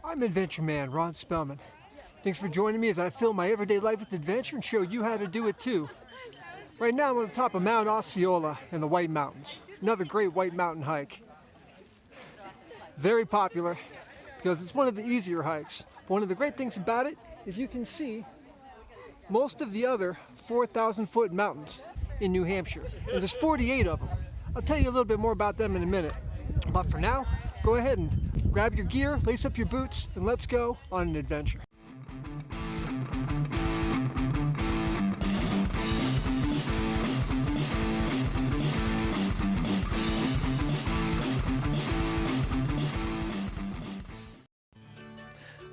I'm Adventure Man Ron Spellman. Thanks for joining me as I fill my everyday life with adventure and show you how to do it too. Right now I'm on the top of Mount Osceola in the White Mountains. Another great White Mountain hike. Very popular because it's one of the easier hikes. One of the great things about it is you can see most of the other 4,000 foot mountains in New Hampshire. And there's 48 of them. I'll tell you a little bit more about them in a minute. But for now, go ahead and grab your gear, lace up your boots, and let's go on an adventure.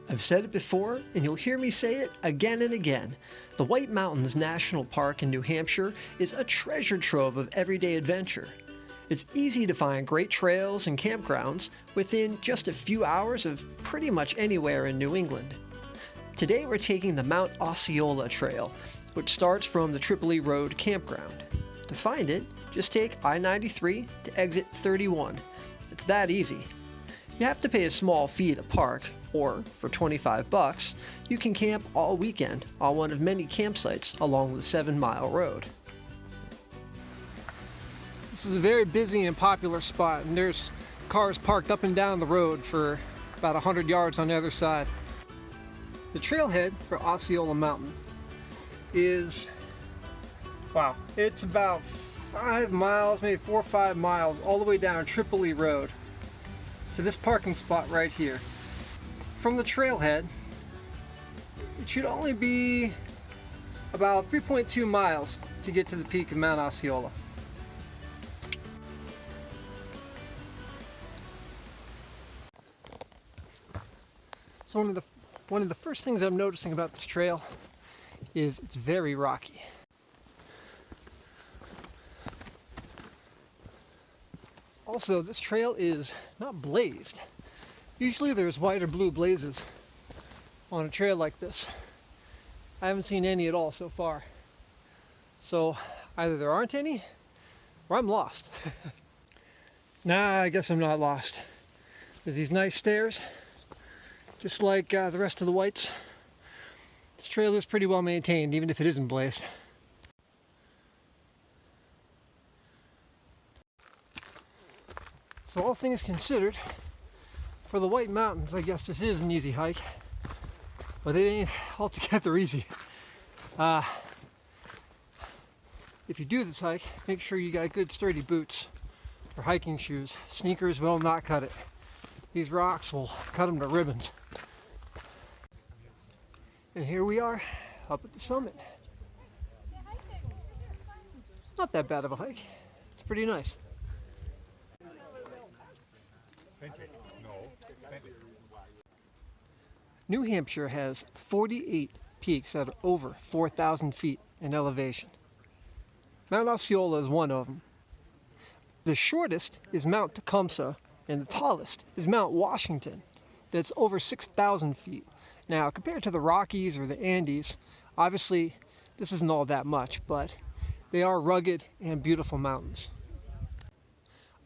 I've said it before, and you'll hear me say it again and again. The White Mountains National Park in New Hampshire is a treasure trove of everyday adventure. It's easy to find great trails and campgrounds within just a few hours of pretty much anywhere in New England. Today we're taking the Mount Osceola Trail, which starts from the Tripoli Road campground. To find it, just take I-93 to exit 31. It's that easy. You have to pay a small fee to park, or for $25, you can camp all weekend on one of many campsites along the 7-mile road. This is a very busy and popular spot, and there's cars parked up and down the road for about 100 yards on the other side. The trailhead for Osceola Mountain is, wow, it's about 5 miles, maybe 4 or 5 miles, all the way down Tripoli Road to this parking spot right here. From the trailhead, it should only be about 3.2 miles to get to the peak of Mount Osceola. So one of the first things I'm noticing about this trail is it's very rocky. Also, this trail is not blazed. Usually there's white or blue blazes on a trail like this. I haven't seen any at all so far. So either there aren't any or I'm lost. Nah, I guess I'm not lost. There's these nice stairs, just like the rest of the whites. This trail is pretty well maintained, even if it isn't blazed. So all things considered, for the White Mountains, I guess this is an easy hike, but it ain't altogether easy. If you do this hike, make sure you got good sturdy boots or hiking shoes. Sneakers will not cut it. These rocks will cut them to ribbons. And here we are, up at the summit. Not that bad of a hike. It's pretty nice. New Hampshire has 48 peaks that are over 4,000 feet in elevation. Mount Osceola is one of them. The shortest is Mount Tecumseh, and the tallest is Mount Washington, that's over 6,000 feet. Now, compared to the Rockies or the Andes, obviously this isn't all that much, but they are rugged and beautiful mountains.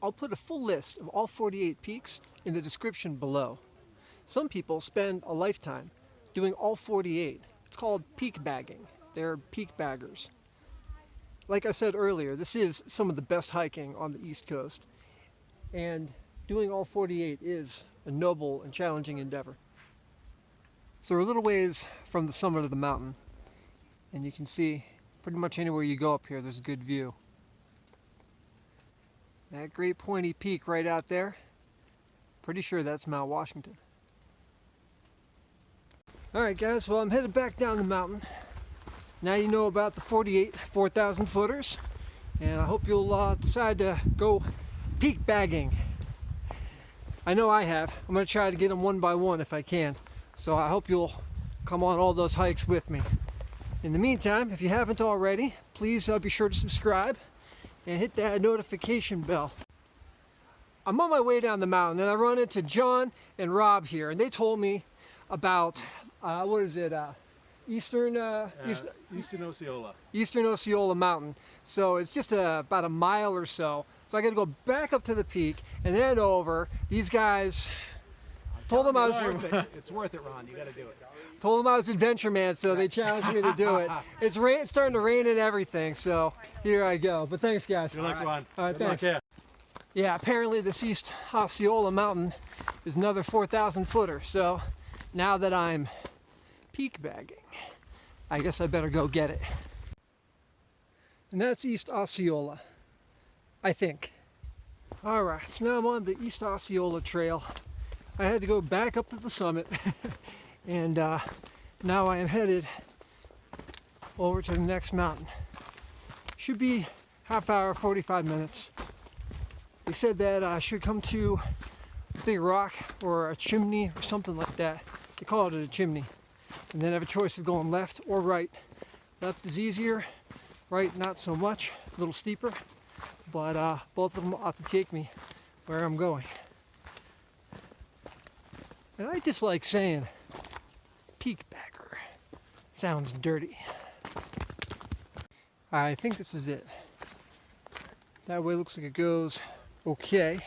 I'll put a full list of all 48 peaks in the description below. Some people spend a lifetime doing all 48. It's called peakbagging. They're peak baggers. Like I said earlier, this is some of the best hiking on the East Coast, and doing all 48 is a noble and challenging endeavor. So we're a little ways from the summit of the mountain, and you can see pretty much anywhere you go up here there's a good view. That great pointy peak right out there, pretty sure that's Mount Washington. Alright guys, well I'm headed back down the mountain. Now you know about the 48 4,000 footers, and I hope you'll decide to go peak bagging. I know I have. I'm going to try to get them one by one if I can. So I hope you'll come on all those hikes with me. In the meantime, if you haven't already, please be sure to subscribe and hit that notification bell. I'm on my way down the mountain and I run into John and Rob here, and they told me about, Eastern Osceola. Eastern Osceola Mountain. So it's just about a mile or so. So I got to go back up to the peak and then over. These guys Told them I was It's worth it, Ron. You got to do it. told them I was adventure man, so they challenged me to do it. It's starting to rain and everything, so here I go. But thanks, guys. Good luck, Ron. All right, Good luck, thanks. Yeah, apparently this East Osceola mountain is another 4,000 footer. So now that I'm peak bagging, I guess I better go get it. And that's East Osceola, I think. All right, so now I'm on the East Osceola trail. I had to go back up to the summit, and now I am headed over to the next mountain. Should be half hour, 45 minutes. They said that I should come to a big rock or a chimney or something like that. They call it a chimney. And then have a choice of going left or right. Left is easier, right not so much, a little steeper, but both of them ought to take me where I'm going. And I just like saying peak bagger. Sounds dirty. I think this is it. That way looks like it goes okay.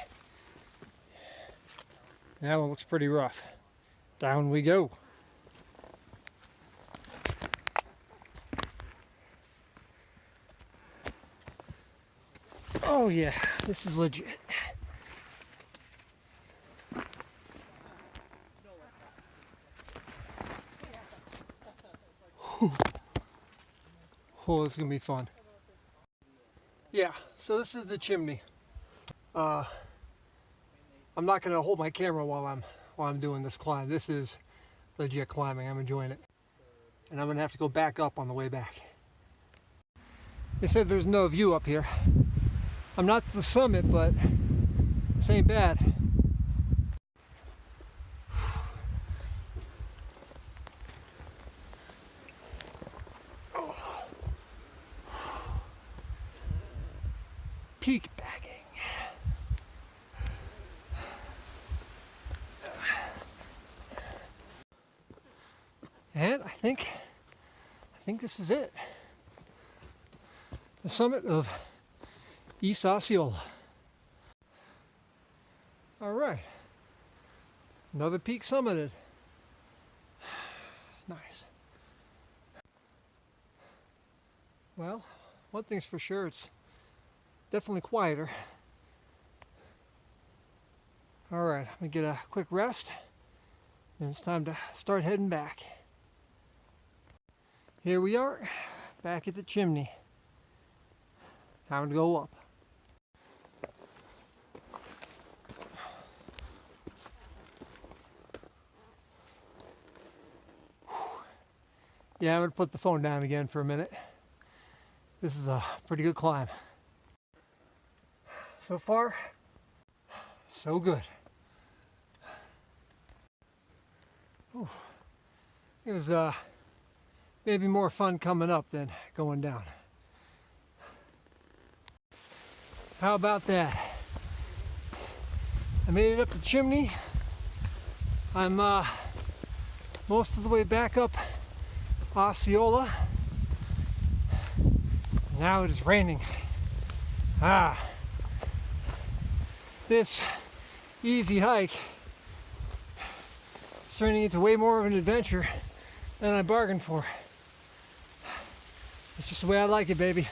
That one looks pretty rough. Down we go. Oh yeah, this is legit. Oh, this is gonna be fun. Yeah, so this is the chimney. I'm not gonna hold my camera while I'm doing this climb. This is legit climbing. I'm enjoying it, and I'm gonna have to go back up on the way back. They said there's no view up here. I'm not at the summit, but this ain't bad. Peak bagging. And I think this is it. The summit of East Osceola. All right. Another peak summited. Nice. Well, one thing's for sure, it's definitely quieter. All right, I'm gonna get a quick rest, and it's time to start heading back. Here we are, back at the chimney. Time to go up. Yeah, I'm gonna put the phone down again for a minute. This is a pretty good climb. So far, so good. Ooh. It was maybe more fun coming up than going down. How about that? I made it up the chimney. I'm most of the way back up Osceola. Now it is raining. This easy hike is turning into way more of an adventure than I bargained for. It's just the way I like it, baby.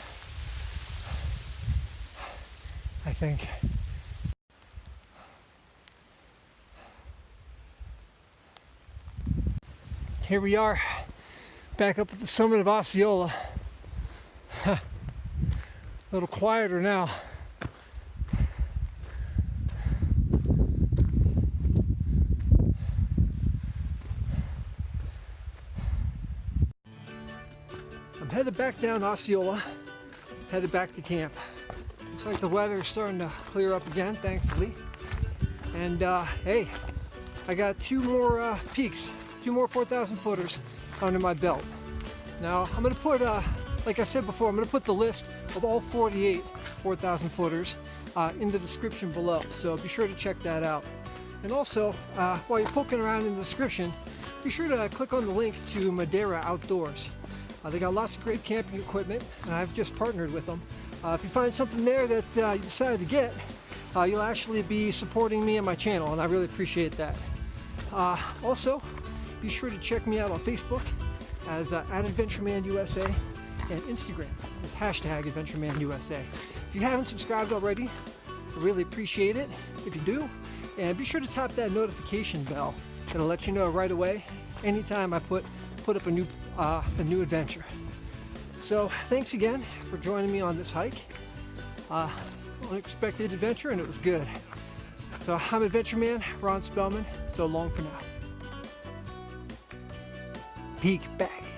I think. Here we are, back up at the summit of Osceola. A little quieter now. I'm headed back down Osceola, headed back to camp. Looks like the weather is starting to clear up again, thankfully. And hey, I got two more peaks, two more 4,000 footers under my belt. Now I'm gonna put, like I said before, I'm gonna put the list of all 48 4,000 footers in the description below, so be sure to check that out. And also, while you're poking around in the description, be sure to click on the link to Madeira Outdoors. They got lots of great camping equipment, and I've just partnered with them. If you find something there that you decided to get, you'll actually be supporting me and my channel, and I really appreciate that. Also, be sure to check me out on Facebook as @AdventureManUSA and Instagram as #AdventureManUSA. If you haven't subscribed already, I really appreciate it if you do. And be sure to tap that notification bell. It'll let you know right away anytime I put up a new adventure. So thanks again for joining me on this hike. Unexpected adventure, and it was good. So I'm Adventure Man Ron Spellman. So long for now. Peakbagging.